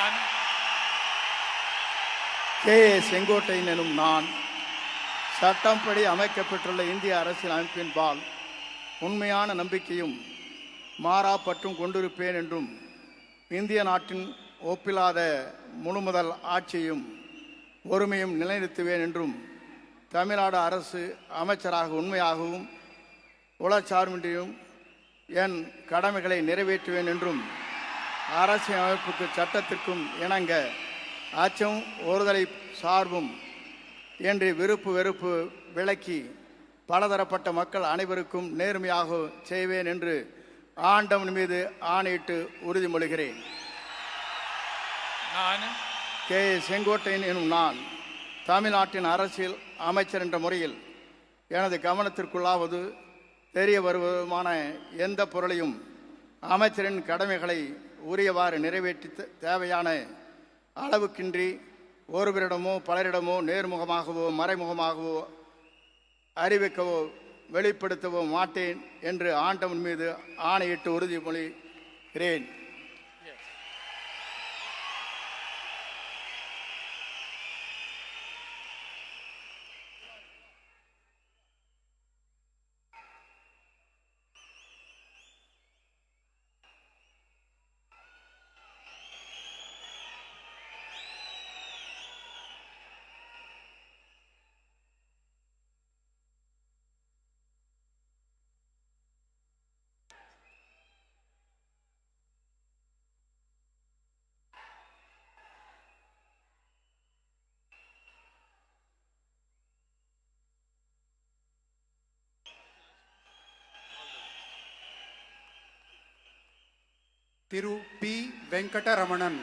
நான் செங்கோட்டையன் எனும் நான் சட்டப்படி அமைக்கப்பட்டுள்ள இந்திய அரசியல் அமைப்பின்பால் உண்மையான நம்பிக்கையும் மாறா பற்றும் கொண்டிருப்பேன் என்றும் இந்திய நாட்டின் ஒப்பில்லாத முழுமுதல் ஆட்சியும் ஒருமையும் நிலைநிறுத்துவேன் என்றும் தமிழ்நாடு அரசு அமைச்சராக உண்மையாகவும் உளச்சார்பின்றியும் என் கடமைகளை நிறைவேற்றுவேன் என்றும் அரசியல் அமைப்புக்கு சட்டத்திற்கும் இணங்க அச்சம் ஒருதலை சார்பும் என்று விருப்பு வெறுப்பு விலக்கி பலதரப்பட்ட மக்கள் அனைவருக்கும் நேர்மையாக செய்வேன் என்று ஆண்டவன் மீது ஆணையிட்டு உறுதிமொழிகிறேன். நான் செங்கோட்டையன் எனும் நான் தமிழ்நாட்டின் அரசியல் அமைச்சர் என்ற முறையில் எனது கவனத்திற்குள்ளாவது தெரிய வருவதுமான எந்த பொருளையும் அமைச்சரின் கடமைகளை உரியவாறு நிறைவேற்றி தேவையான அளவுக்கின்றி ஒருவரிடமோ பலரிடமோ நேர்முகமாகவோ மறைமுகமாகவோ அறிவிக்கவோ வெளிப்படுத்தவோ மாட்டேன் என்று ஆண்டவன் மீது ஆணையிட்டு உறுதிமொழிகிறேன். திரு பி. வெங்கடரமணன்.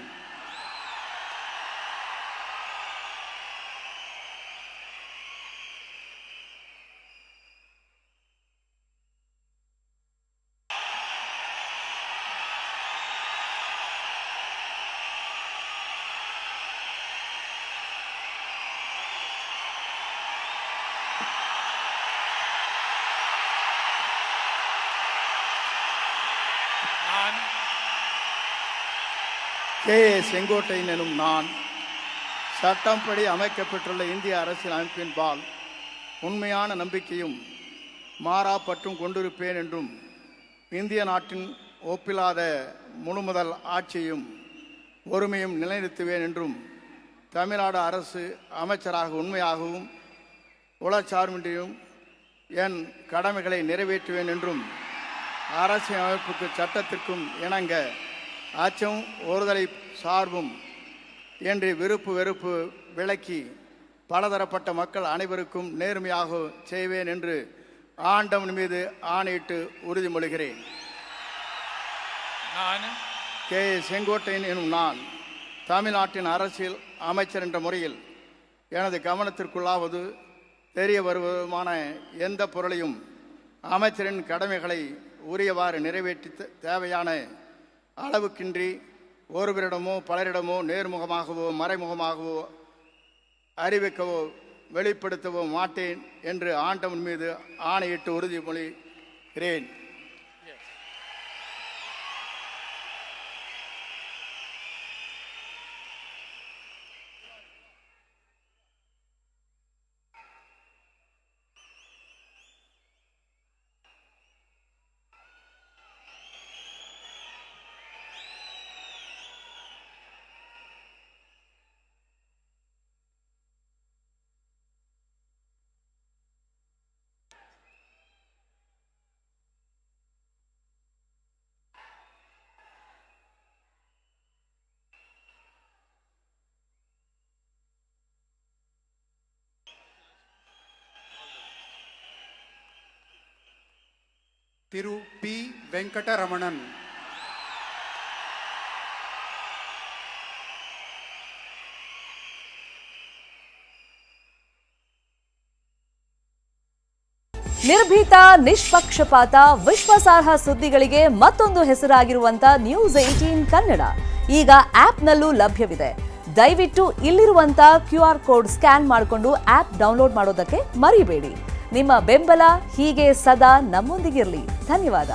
நான் செங்கோட்டையன் எனும் நான் சட்டப்படி அமைக்கப்பட்டுள்ள இந்திய அரசியல் அமைப்பின்பால் உண்மையான நம்பிக்கையும் மாறா பற்றும் கொண்டிருப்பேன் என்றும் இந்திய நாட்டின் ஒப்பில்லாத முழுமுதல் ஆட்சியும் ஒருமையும் நிலைநிறுத்துவேன் என்றும் தமிழ்நாடு அரசு அமைச்சராக உண்மையாகவும் உளச்சார்பின்றியும் என் கடமைகளை நிறைவேற்றுவேன் என்றும் அரசியல் அமைப்புக்கு சட்டத்திற்கும் இணங்க அச்சம் ஒருதலை சார்பும் என்று விருப்பு வெறுப்பு விலக்கி பலதரப்பட்ட மக்கள் அனைவருக்கும் நேர்மையாக செய்வேன் என்று ஆண்டவன் மீது ஆணையிட்டு உறுதிமொழிகிறேன். நான் செங்கோட்டையன் எனும் நான் தமிழ்நாட்டின் அரசியல் அமைச்சர் என்ற முறையில் எனது கவனத்திற்குள்ளாவது தெரிய வருவதுமான எந்த பொருளையும் அமைச்சரின் கடமைகளை உரியவாறு நிறைவேற்றி தேவையான அளவுக்கின்றி ஒருவரிடமோ பலரிடமோ நேர்முகமாகவோ மறைமுகமாகவோ அறிவிக்கவோ வெளிப்படுத்தவோ மாட்டேன் என்று ஆண்டவன் மீது ஆணையிட்டு உறுதிமொழிகிறேன். திரு பி. வெங்கடரமணன். ನಿರ್ಭೀತ, ನಿಷ್ಪಕ್ಷಪಾತ, ವಿಶ್ವಾಸಾರ್ಹ ಸುದ್ದಿಗಳಿಗೆ ಮತ್ತೊಂದು ಹೆಸರಾಗಿರುವಂತ ನ್ಯೂಸ್18 ಕನ್ನಡ ಈಗ ಆಪ್ನಲ್ಲೂ ಲಭ್ಯವಿದೆ. ದಯವಿಟ್ಟು ಇಲ್ಲಿರುವಂತ QR ಕೋಡ್ ಸ್ಕ್ಯಾನ್ ಮಾಡಿಕೊಂಡು ಆಪ್ ಡೌನ್ಲೋಡ್ ಮಾಡೋದಕ್ಕೆ ಮರಿಬೇಡಿ. ನಿಮ್ಮ ಬೆಂಬಲ ಹೀಗೆ ಸದಾ ನಮ್ಮೊಂದಿಗಿರಲಿ. ಧನ್ಯವಾದ.